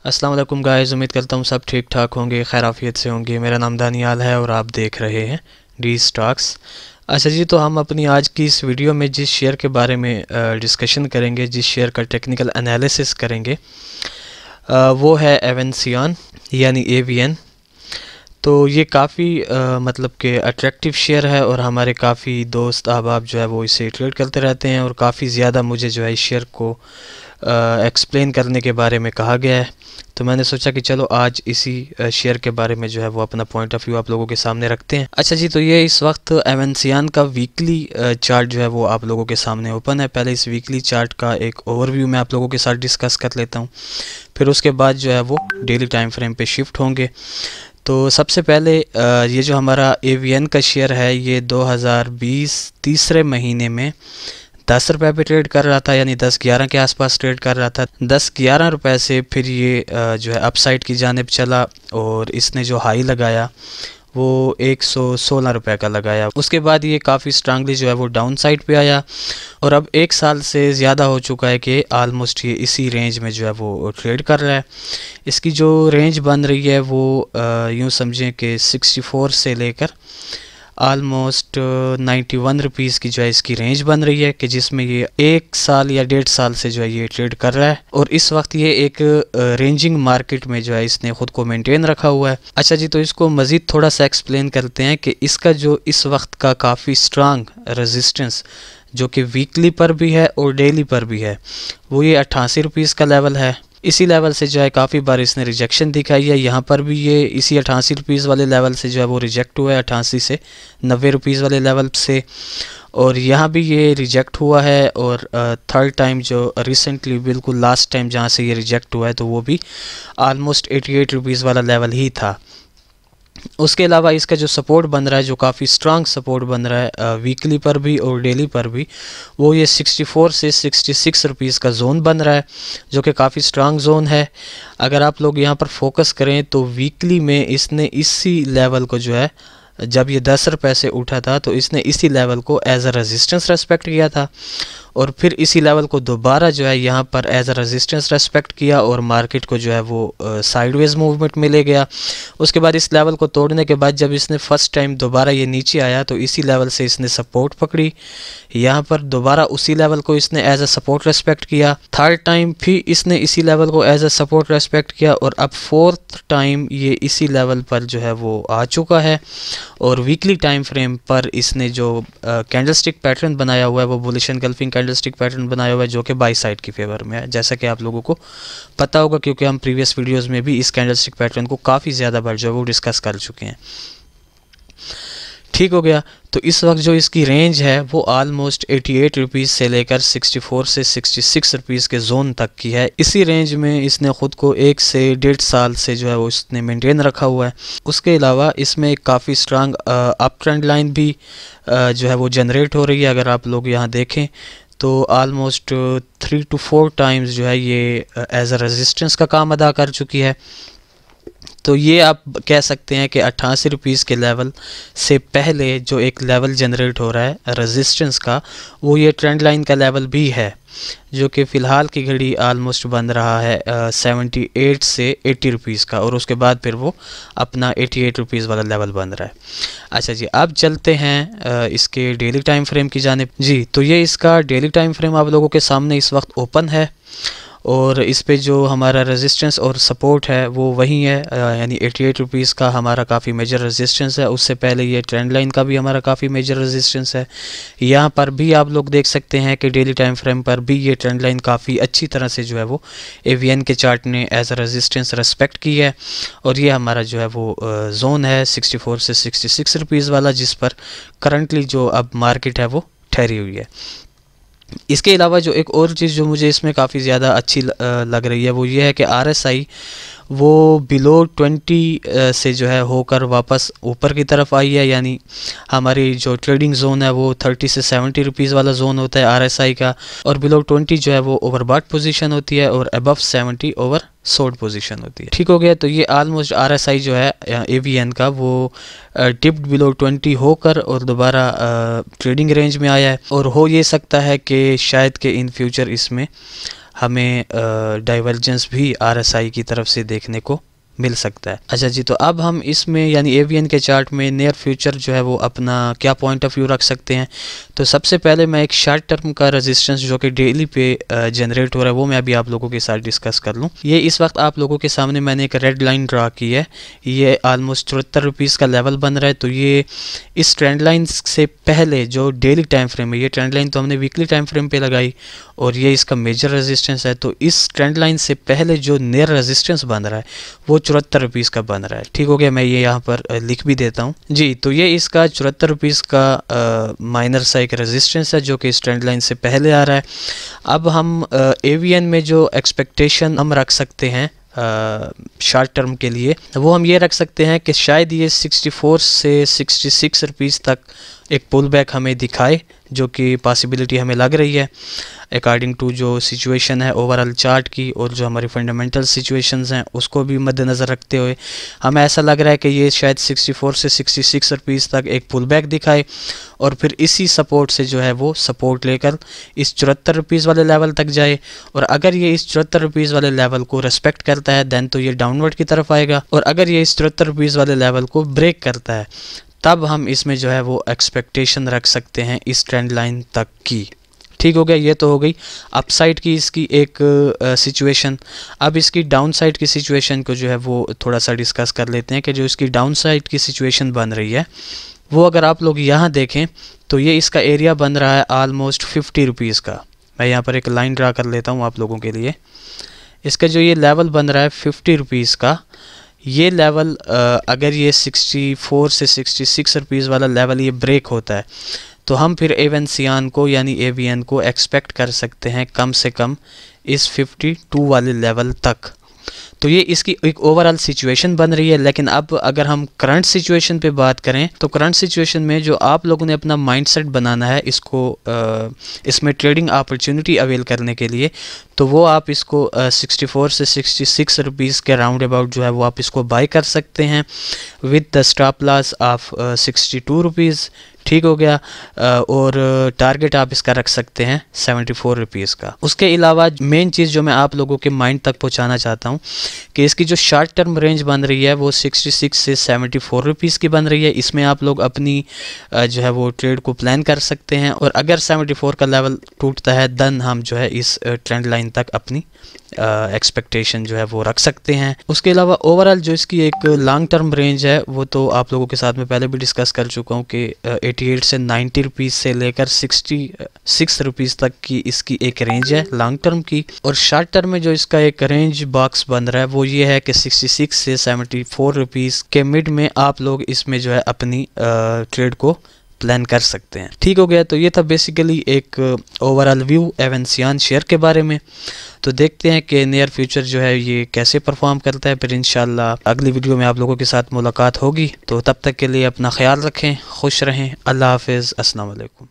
अस्सलाम वालेकुम गाइस, उम्मीद करता हूँ सब ठीक ठाक होंगे, खैर आफियत से होंगे। मेरा नाम दानियाल है और आप देख रहे हैं डी स्टॉक्स। अच्छा जी, तो हम अपनी आज की इस वीडियो में जिस शेयर के बारे में डिस्कशन करेंगे, जिस शेयर का टेक्निकल एनालिसिस करेंगे, वो है एवेंसियन यानी एवीएन। तो ये काफ़ी मतलब कि अट्रैक्टिव शेयर है और हमारे काफ़ी दोस्त अहबाब जो है वो इसे ट्रेड करते रहते हैं और काफ़ी ज़्यादा मुझे जो है इस शेयर को एक्सप्लेन करने के बारे में कहा गया है। तो मैंने सोचा कि चलो आज इसी शेयर के बारे में जो है वो अपना पॉइंट ऑफ व्यू आप लोगों के सामने रखते हैं। अच्छा जी, तो ये इस वक्त एवेंसियन का वीकली चार्ट जो है वो आप लोगों के सामने ओपन है। पहले इस वीकली चार्ट का एक ओवरव्यू मैं आप लोगों के साथ डिस्कस कर लेता हूँ, फिर उसके बाद जो है वो डेली टाइम फ्रेम पे शिफ्ट होंगे। तो सबसे पहले ये जो हमारा एवीएन का शेयर है, ये 2020 तीसरे महीने में 10 रुपये पे ट्रेड कर रहा था, यानी 10-11 के आसपास ट्रेड कर रहा था। 10-11 रुपये से फिर ये जो है अपसाइड की जानिब चला और इसने जो हाई लगाया वो 116 रुपये का लगाया। उसके बाद ये काफ़ी स्ट्रांगली जो है वो डाउन साइड पे आया और अब 1 साल से ज़्यादा हो चुका है कि आलमोस्ट ये इसी रेंज में जो है वो ट्रेड कर रहा है। इसकी जो रेंज बन रही है वो यूँ समझें कि 64 से लेकर आलमोस्ट 91 रुपीज़ की जो है इसकी रेंज बन रही है, कि जिसमें ये 1 साल या 1.5 साल से जो है ये ट्रेड कर रहा है और इस वक्त ये एक रेंजिंग मार्केट में जो है इसने ख़ुद को मेंटेन रखा हुआ है। अच्छा जी, तो इसको मज़ीद थोड़ा सा एक्सप्लेन करते हैं कि इसका जो इस वक्त का काफ़ी स्ट्रांग रेजिस्टेंस जो कि वीकली पर भी है और डेली पर भी है, वो ये 88 रुपीज़ का लेवल है। इसी लेवल से जो है काफ़ी बार इसने रिजेक्शन दिखाई है। यहाँ पर भी ये इसी 88 रुपीज़ वाले लेवल से जो है वो रिजेक्ट हुआ है, 88 से 90 रुपीज़ वाले लेवल से, और यहाँ भी ये रिजेक्ट हुआ है। और थर्ड टाइम जो रिसेंटली बिल्कुल लास्ट टाइम जहाँ से ये रिजेक्ट हुआ है तो वो भी आलमोस्ट 88 रुपीज़ वाला लेवल ही था। उसके अलावा इसका जो सपोर्ट बन रहा है, जो काफ़ी स्ट्रांग सपोर्ट बन रहा है वीकली पर भी और डेली पर भी, वो ये 64 से 66 रुपीज़ का जोन बन रहा है, जो कि काफ़ी स्ट्रांग जोन है। अगर आप लोग यहाँ पर फोकस करें तो वीकली में इसने इसी लेवल को जो है, जब ये 10 रुपये से उठा था तो इसने इसी लेवल को एज अ रेजिस्टेंस रेस्पेक्ट किया था और फिर इसी लेवल को दोबारा जो है यहाँ पर एज अ रेजिस्टेंस रेस्पेक्ट किया और मार्केट को जो है वो साइडवेज मूवमेंट में ले गया। उसके बाद इस लेवल को तोड़ने के बाद जब इसने फर्स्ट टाइम दोबारा ये नीचे आया तो इसी लेवल से इसने सपोर्ट पकड़ी, यहाँ पर दोबारा उसी लेवल को इसने एज अ सपोर्ट रेस्पेक्ट किया। थर्ड टाइम फिर इसने इसी लेवल को एज अ सपोर्ट रेस्पेक्ट किया और अब फोर्थ टाइम ये इसी लेवल पर जो है वो आ चुका है। और वीकली टाइम फ्रेम पर इसने जो कैंडलस्टिक पैटर्न बनाया हुआ है वो बुलिश एनगल्फिंग कैंडलस्टिक पैटर्न बनाया हुआ है, जो कि बाई साइड की फेवर में है, जैसा कि आप लोगों को पता होगा क्योंकि हम प्रीवियस वीडियोस में भी इस कैंडलस्टिक पैटर्न को काफ़ी ज़्यादा बार जो है वो डिस्कस कर चुके हैं। ठीक हो गया। तो इस वक्त जो इसकी रेंज है वो आलमोस्ट 88 रुपीज़ से लेकर 64 से 66 रुपीज़ के जोन तक की है। इसी रेंज में इसने ख़ुद को 1 से 1.5 साल से जो है वो इसने मेंटेन रखा हुआ है। उसके अलावा इसमें एक काफ़ी स्ट्रांग अप ट्रेंड लाइन भी जो है वो जनरेट हो रही है। अगर आप लोग यहाँ देखें तो आलमोस्ट 3 to 4 टाइम्स जो है ये एज अ रेजिस्टेंस का काम अदा कर चुकी है। तो ये आप कह सकते हैं कि 88 रुपीज़ के लेवल से पहले जो एक लेवल जनरेट हो रहा है रेजिस्टेंस का, वो ये ट्रेंड लाइन का लेवल भी है, जो कि फ़िलहाल की घड़ी आलमोस्ट बन रहा है 78 से 80 रुपीज़ का, और उसके बाद फिर वो अपना 88 रुपीज़ वाला लेवल बन रहा है। अच्छा जी, अब चलते हैं इसके डेली टाइम फ्रेम की जानिब। जी, तो ये इसका डेली टाइम फ्रेम आप लोगों के सामने इस वक्त ओपन है और इस पे जो हमारा रेजिस्टेंस और सपोर्ट है वो वही है, यानी 88 रुपीज़ का हमारा काफ़ी मेजर रेजिस्टेंस है। उससे पहले ये ट्रेंड लाइन का भी हमारा काफ़ी मेजर रेजिस्टेंस है। यहाँ पर भी आप लोग देख सकते हैं कि डेली टाइम फ्रेम पर भी ये ट्रेंड लाइन काफ़ी अच्छी तरह से जो है वो एवीएन के चार्ट ने एज अ रेजिस्टेंस रेस्पेक्ट की है और ये हमारा जो है वो जोन है 64 से 66 रुपीज़ वाला, जिस पर करंटली जो अब मार्केट है वो ठहरी हुई है। इसके अलावा जो एक और चीज़ जो मुझे इसमें काफ़ी ज़्यादा अच्छी लग रही है वो ये है कि आरएसआई वो बिलो 20 से जो है होकर वापस ऊपर की तरफ आई है, यानी हमारी जो ट्रेडिंग जोन है वो 30 से 70 रुपीज़ वाला जोन होता है आरएसआई का, और बिलो 20 जो है वो ओवरबॉट पोजीशन होती है और अबव 70 ओवर शॉर्ट पोजीशन होती है। ठीक हो गया। तो ये आलमोस्ट आरएसआई जो है एवीएन का वो डिप्ड बिलो 20 होकर और दोबारा ट्रेडिंग रेंज में आया है, और हो ये सकता है कि शायद कि इन फ्यूचर इसमें हमें डाइवर्जेंस भी RSI की तरफ से देखने को मिल सकता है। अच्छा जी, तो अब हम इसमें यानी AVN के चार्ट में नियर फ्यूचर जो है वो अपना क्या पॉइंट ऑफ व्यू रख सकते हैं। तो सबसे पहले मैं एक शॉर्ट टर्म का रेजिस्टेंस जो कि डेली पे जनरेट हो रहा है वो मैं अभी आप लोगों के साथ डिस्कस कर लूँ। ये इस वक्त आप लोगों के सामने मैंने एक रेड लाइन ड्रा की है, ये ऑलमोस्ट 74 रुपीज़ का लेवल बन रहा है। तो ये इस ट्रेंड लाइन से पहले जो डेली टाइम फ्रेम है, ये ट्रेंड लाइन तो हमने वीकली टाइम फ्रेम पे लगाई और ये इसका मेजर रेजिस्टेंस है। तो इस ट्रेंड लाइन से पहले जो नियर रेजिस्टेंस बन रहा है वो 74 रुपीज़ का बन रहा है। ठीक हो गया, मैं ये यहाँ पर लिख भी देता हूँ जी। तो ये इसका 74 रुपीज़ का माइनर सा एक रेजिस्टेंस है जो कि इस ट्रेंड लाइन से पहले आ रहा है। अब हम AVN में जो एक्सपेक्टेशन हम रख सकते हैं शॉर्ट टर्म के लिए, वो हम ये रख सकते हैं कि शायद ये 64 से 66 रुपीज़ तक एक पुल बैक हमें दिखाए, जो कि पॉसिबिलिटी हमें लग रही है अकॉर्डिंग टू जो सिचुएशन है ओवरऑल चार्ट की और जो हमारी फंडामेंटल सिचुएशंस हैं उसको भी मद्देनज़र रखते हुए हमें ऐसा लग रहा है कि ये शायद 64 से 66 रुपीज़ तक एक पुल बैक दिखाए और फिर इसी सपोर्ट से जो है वो सपोर्ट लेकर इस 74 रुपीज़ वाले लेवल तक जाए। और अगर ये इस 74 रुपीज़ वाले लेवल को रेस्पेक्ट करता है दैन तो ये डाउनवर्ड की तरफ आएगा, और अगर ये इस 74 रुपीज़ वाले लेवल को ब्रेक करता है तब हम इसमें जो है वो एक्सपेक्टेशन रख सकते हैं इस ट्रेंड लाइन तक की। ठीक हो गया, ये तो हो गई अपसाइड की इसकी एक सिचुएशन। अब इसकी डाउन साइड की सिचुएशन को जो है वो थोड़ा सा डिस्कस कर लेते हैं कि जो इसकी डाउन साइड की सिचुएशन बन रही है वो अगर आप लोग यहाँ देखें तो ये इसका एरिया बन रहा है ऑलमोस्ट 50 रुपीज़ का। मैं यहाँ पर एक लाइन ड्रा कर लेता हूँ आप लोगों के लिए। इसका जो ये लेवल बन रहा है 50 रुपीज़ का, ये लेवल अगर ये 64 से 66 रुपीज़ वाला लेवल ये ब्रेक होता है तो हम फिर एवेंसियान को यानी AVN को एक्सपेक्ट कर सकते हैं कम से कम इस 52 वाले लेवल तक। तो ये इसकी एक ओवरऑल सिचुएशन बन रही है। लेकिन अब अगर हम करंट सिचुएशन पे बात करें तो करंट सिचुएशन में जो आप लोगों ने अपना माइंडसेट बनाना है इसको इसमें ट्रेडिंग अपॉर्चुनिटी अवेल करने के लिए, तो वो आप इसको 64 से 66 रुपीज़ के राउंड अबाउट जो है वो आप इसको बाय कर सकते हैं with the stop loss of 62 rupees. ठीक हो गया, और टारगेट आप इसका रख सकते हैं 74 रुपीज़ का। उसके अलावा मेन चीज़ जो मैं आप लोगों के माइंड तक पहुंचाना चाहता हूं कि इसकी जो शॉर्ट टर्म रेंज बन रही है वो 66 से 74 रुपीज़ की बन रही है। इसमें आप लोग अपनी जो है वो ट्रेड को प्लान कर सकते हैं, और अगर 74 का लेवल टूटता है देन हम जो है इस ट्रेंड लाइन तक अपनी एक्सपेक्टेशन जो है वो रख सकते हैं। उसके अलावा ओवरऑल जो इसकी एक लॉन्ग टर्म रेंज है वो तो आप लोगों के साथ में पहले भी डिस्कस कर चुका हूँ कि 88 से 90 रुपीज़ से लेकर 66 रुपीज़ तक की इसकी एक रेंज है लॉन्ग टर्म की। और शॉर्ट टर्म में जो इसका एक रेंज बॉक्स बन रहा है वो ये है कि 66 से 74 रुपीज़ के मिड में आप लोग इसमें जो है अपनी ट्रेड को प्लान कर सकते हैं। ठीक हो गया, तो ये था बेसिकली एक ओवरऑल व्यू एवेंसियान शेयर के बारे में। तो देखते हैं कि नियर फ्यूचर जो है ये कैसे परफॉर्म करता है। फिर इंशाल्लाह अगली वीडियो में आप लोगों के साथ मुलाकात होगी। तो तब तक के लिए अपना ख्याल रखें, खुश रहें, अल्लाह हाफिज़, अस्सलाम वालेकुम।